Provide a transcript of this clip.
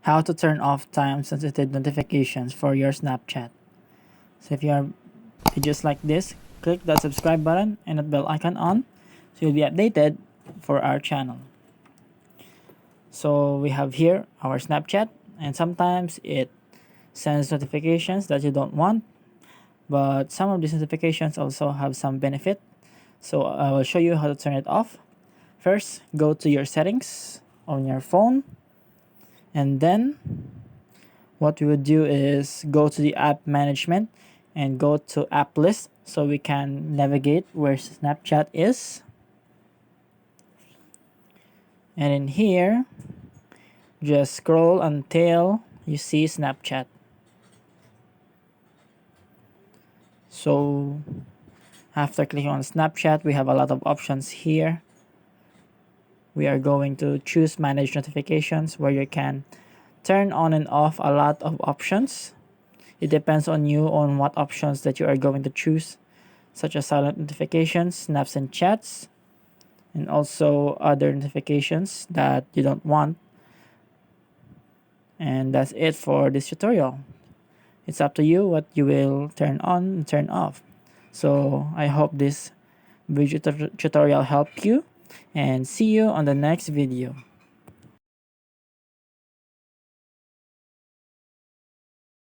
how to turn off time-sensitive notifications for your Snapchat. So if you are videos like this, click that subscribe button and that bell icon on so you'll be updated for our channel. So we have here our Snapchat, and sometimes it sends notifications that you don't want, but some of these notifications also have some benefit. So I will show you how to turn it off. First, go to your settings on your phone, and then what we would do is go to the app management and go to app list so we can navigate where Snapchat is. And in here, just scroll until you see Snapchat. So after clicking on Snapchat, we have a lot of options here. We are going to choose manage notifications where you can turn on and off a lot of options. It depends on you on what options that you are going to choose, such as silent notifications, snaps and chats, and also other notifications that you don't want. And that's it for this tutorial. It's up to you what you will turn on and turn off. So I hope this video tutorial helped you, and see you on the next video.